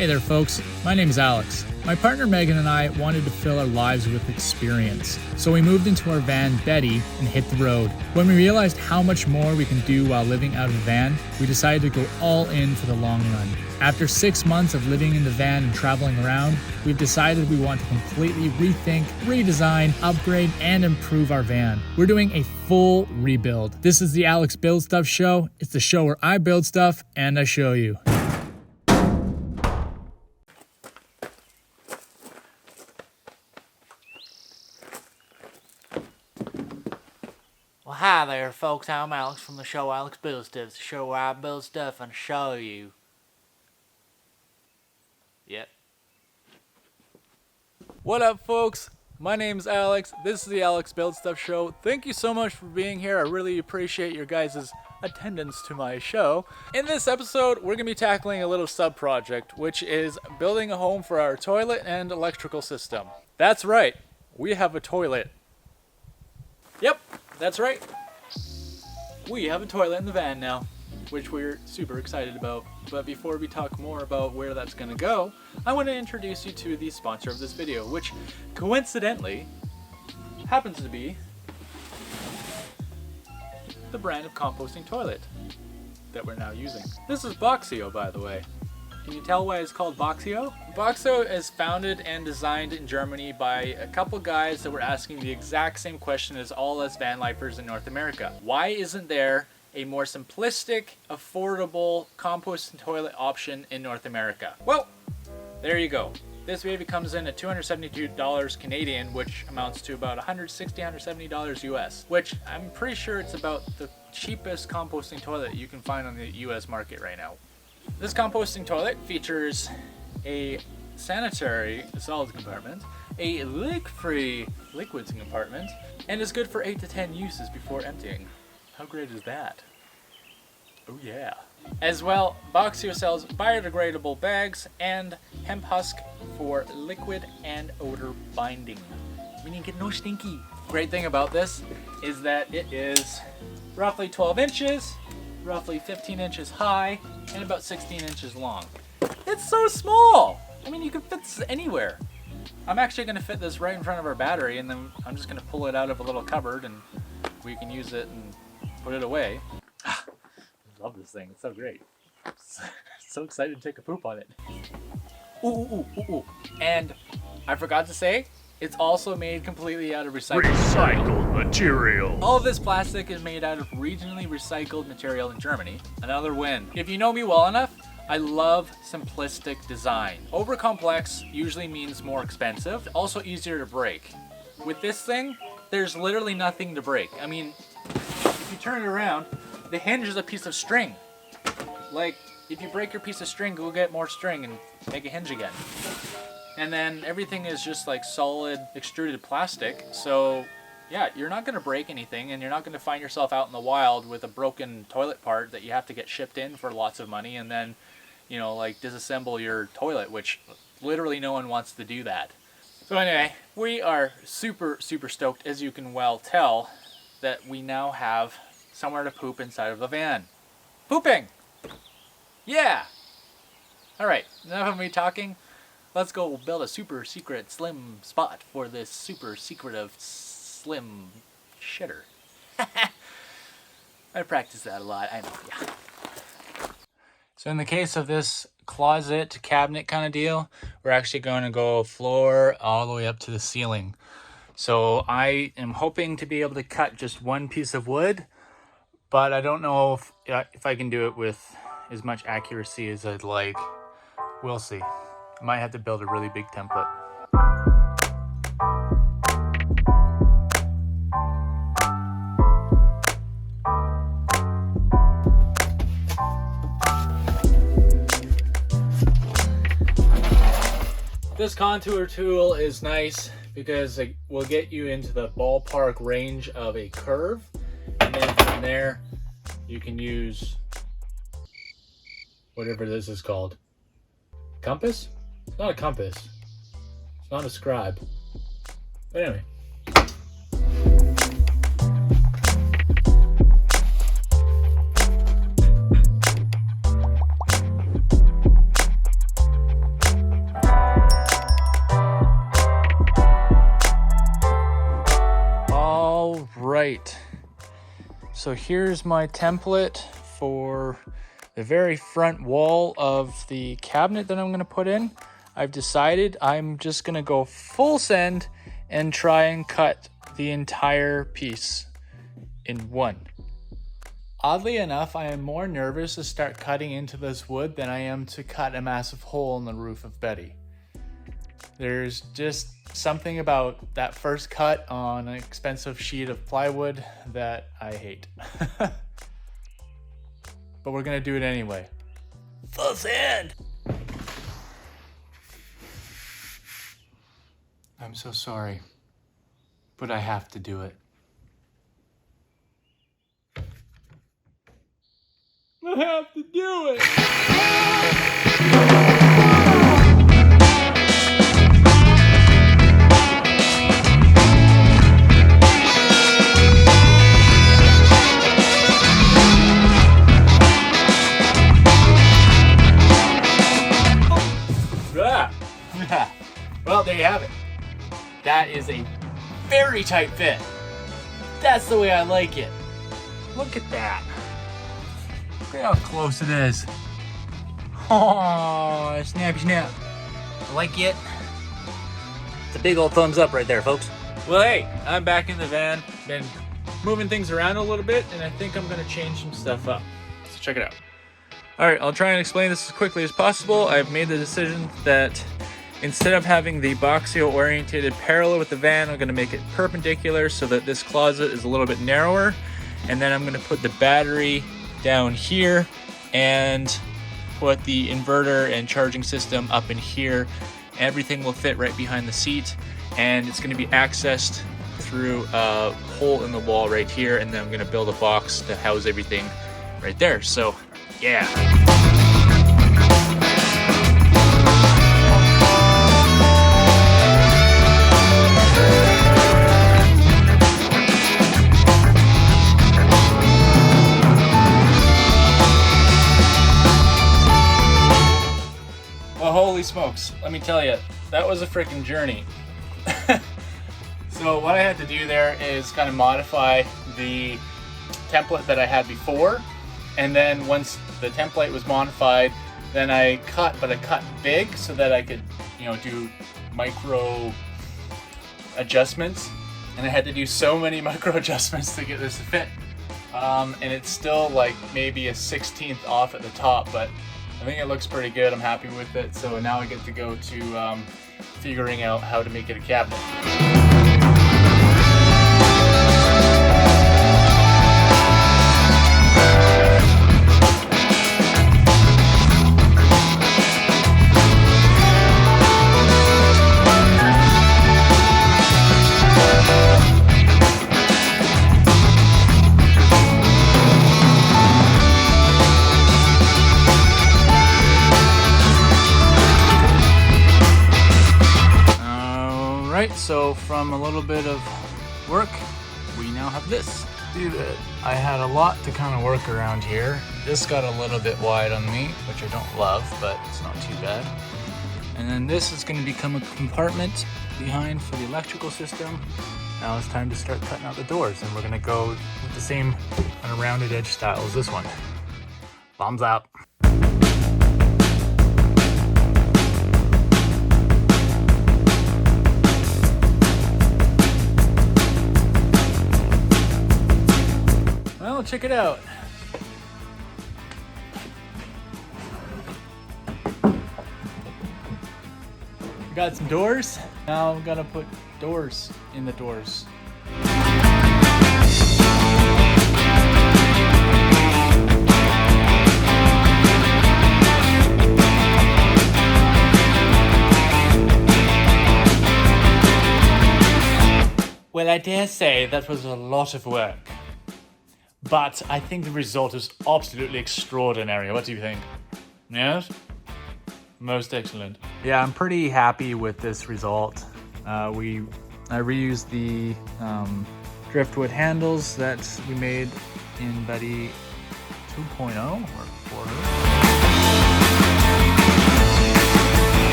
Hey there folks, my name is Alex. My partner Megan and I wanted to fill our lives with experience, so we moved into our van Betty and hit the road. When we realized how much more we can do while living out of a van, we decided to go all in for the long run. After 6 months of living in the van and traveling around, we've decided we want to completely rethink, redesign, upgrade, and improve our van. We're doing a full rebuild. This is the Alex Build Stuff Show. It's the show where I build stuff and I show you. Well, hi there, folks. I'm Alex from the show Alex Build Stuff. It's the show where I build stuff and show you. Yep. What up, folks? My name's Alex. This is the Alex Build Stuff Show. Thank you so much for being here. I really appreciate your guys' attendance to my show. In this episode, we're going to be tackling a little sub-project, which is building a home for our toilet and electrical system. That's right. We have a toilet. Yep. That's right. We have a toilet in the van now, which we're super excited about. But before we talk more about where that's going to go, I want to introduce you to the sponsor of this video, which coincidentally happens to be the brand of composting toilet that we're now using. This is Boxio, by the way. Can you tell why it's called Boxio? Boxio is founded and designed in Germany by a couple guys that were asking the exact same question as all us vanlifers in North America. Why isn't there a more simplistic, affordable composting toilet option in North America? Well, there you go. This baby comes in at $272 Canadian, which amounts to about $160, $170 US, which I'm pretty sure it's about the cheapest composting toilet you can find on the US market right now. This composting toilet features a sanitary solids compartment, a leak-free liquids compartment, and is good for 8 to 10 uses before emptying. How great is that? Oh yeah. As well, Boxio sells biodegradable bags and hemp husk for liquid and odor binding, meaning get no stinky. Great thing about this is that it is roughly 12 inches, roughly 15 inches high, and about 16 inches long. It's so small! I mean, you can fit this anywhere. I'm actually going to fit this right in front of our battery, and then I'm just going to pull it out of a little cupboard, and we can use it and put it away. I love this thing. It's so great. So excited to take a poop on it. Ooh. And I forgot to say, it's also made completely out of recycled material. All of this plastic is made out of regionally recycled material in Germany. Another win. If you know me well enough, I love simplistic design. Over complex usually means more expensive, also easier to break. With this thing, there's literally nothing to break. I mean, if you turn it around, the hinge is a piece of string. Like, if you break your piece of string, go get more string and make a hinge again. And then everything is just like solid extruded plastic. So yeah, you're not going to break anything, and you're not going to find yourself out in the wild with a broken toilet part that you have to get shipped in for lots of money and then, you know, like disassemble your toilet, which literally no one wants to do that. So anyway, we are super stoked, as you can well tell, that we now have somewhere to poop inside of the van. Pooping! Yeah! Alright, enough of me talking. Let's go build a super secret slim spot for this super secretive slim shitter. I practice that a lot, I know, yeah. So in the case of this closet cabinet kind of deal, we're actually going to go floor all the way up to the ceiling. So I am hoping to be able to cut just one piece of wood, but I don't know if I can do it with as much accuracy as I'd like. We'll see. I might have to build a really big template. This contour tool is nice because it will get you into the ballpark range of a curve, and then from there you can use whatever this is called. Compass? It's not a compass. It's not a scribe. But anyway. right. So here's my template for the very front wall of the cabinet that I'm going to put in. I've decided I'm just going to go full send and try and cut the entire piece in one. Oddly enough, I am more nervous to start cutting into this wood than I am to cut a massive hole in the roof of Betty. There's just something about that first cut on an expensive sheet of plywood that I hate. But we're gonna do it anyway. Full send! I'm so sorry, but I have to do it. I have to do it! Well, there you have it. That is a very tight fit. That's the way I like it. Look at that. Look at how close it is. Oh, snappy snap. Like it? It's a big old thumbs up right there, folks. Well, hey, I'm back in the van. Been moving things around a little bit, and I think I'm gonna change some stuff up. So check it out. All right, I'll try and explain this as quickly as possible. I've made the decision that instead of having the Boxio orientated parallel with the van, I'm gonna make it perpendicular so that this closet is a little bit narrower. And then I'm gonna put the battery down here and put the inverter and charging system up in here. Everything will fit right behind the seat, and it's gonna be accessed through a hole in the wall right here. And then I'm gonna build a box to house everything right there. So, yeah. Holy smokes, let me tell you, that was a freaking journey. So what I had to do there is kind of modify the template that I had before, and then once the template was modified, then I cut, but I cut big so that I could, do micro adjustments, and I had to do so many micro adjustments to get this to fit. And it's still like maybe a 16th off at the top, but I think it looks pretty good. I'm happy with it. So now I get to go to figuring out how to make it a cabinet. So from a little bit of work, we now have this. Dude, I had a lot to kind of work around here. This got a little bit wide on me, which I don't love, but it's not too bad. And then this is going to become a compartment behind for the electrical system. Now it's time to start cutting out the doors, and we're going to go with the same kind of rounded edge style as this one. Thumbs up. Well, check it out. We got some doors. Now I'm gonna put doors in the doors. Well, I dare say that was a lot of work. But I think the result is absolutely extraordinary. What do you think? Yes? Most excellent. Yeah, I'm pretty happy with this result. I reused the driftwood handles that we made in Betty 2.0 or 4.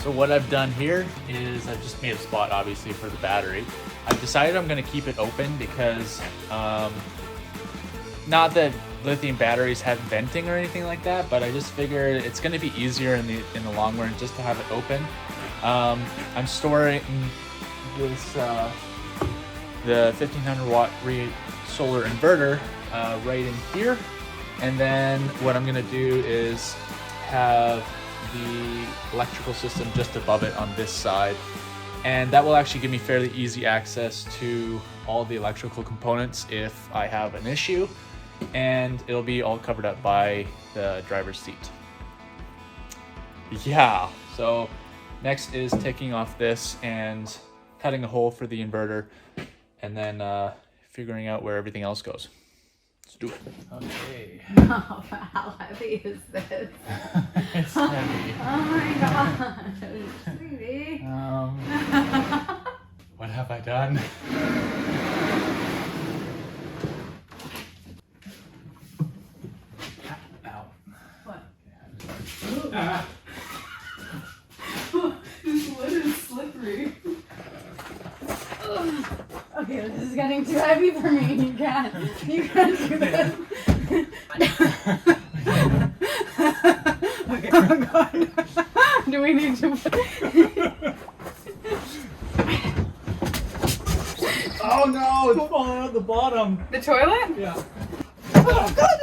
So what what I've done here is I've just made a spot, obviously, for the battery. I've decided I'm going to keep it open because not that lithium batteries have venting or anything like that, but I just figured it's going to be easier in the long run just to have it open. I'm storing this the 1500 watt solar inverter right in here, and then what I'm going to do is have the electrical system just above it on this side, and that will actually give me fairly easy access to all the electrical components if I have an issue, and it'll be all covered up by the driver's seat. Yeah, so next is taking off this and cutting a hole for the inverter, and then figuring out where everything else goes. Let's do it. Okay. Oh, how heavy is this? It's heavy. Oh my gosh, sweetie. What have I done? Ow. What? Ah. This wood is slippery. Okay, this is getting too heavy for me. You can't do this. Okay, oh god. Do we need to Oh no, it's falling out the bottom. the toilet? Yeah. Oh god.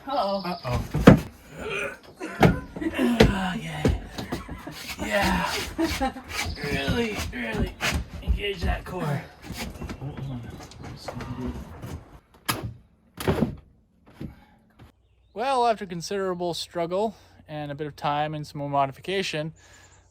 Uh-oh. Uh-oh. Yeah. Yeah. Really engage that core. Well, after considerable struggle and a bit of time and some more modification,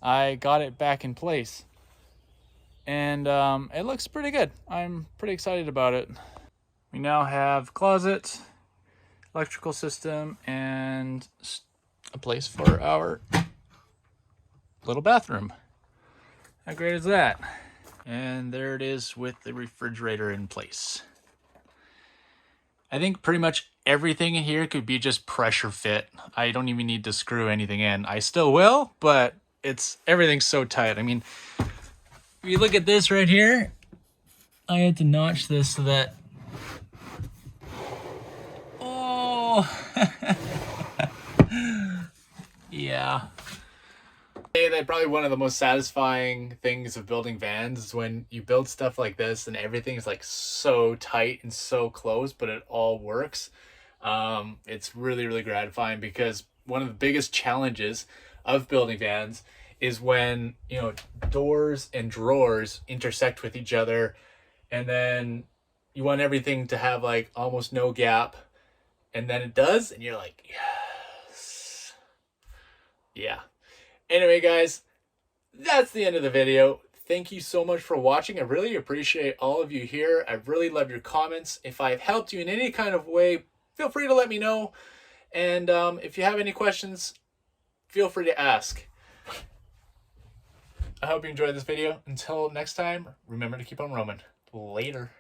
I got it back in place. And it looks pretty good. I'm pretty excited about it. We now have closet, electrical system, and a place for our little bathroom. How great is that? And there it is with the refrigerator in place. I think pretty much everything in here could be just pressure fit. I don't even need to screw anything in. I still will, but everything's so tight. I mean, if you look at this right here, I had to notch this so that... Oh! Yeah. Probably one of the most satisfying things of building vans is when you build stuff like this and everything is like so tight and so close, but it all works. It's really, really gratifying, because one of the biggest challenges of building vans is when, you know, doors and drawers intersect with each other, and then you want everything to have like almost no gap, and then it does, and you're like, yes. Yeah. Anyway, guys, that's the end of the video. Thank you so much for watching. I really appreciate all of you here. I really love your comments. If I've helped you in any kind of way, feel free to let me know. And if you have any questions, feel free to ask. I hope you enjoyed this video. Until next time, remember to keep on roaming. Later.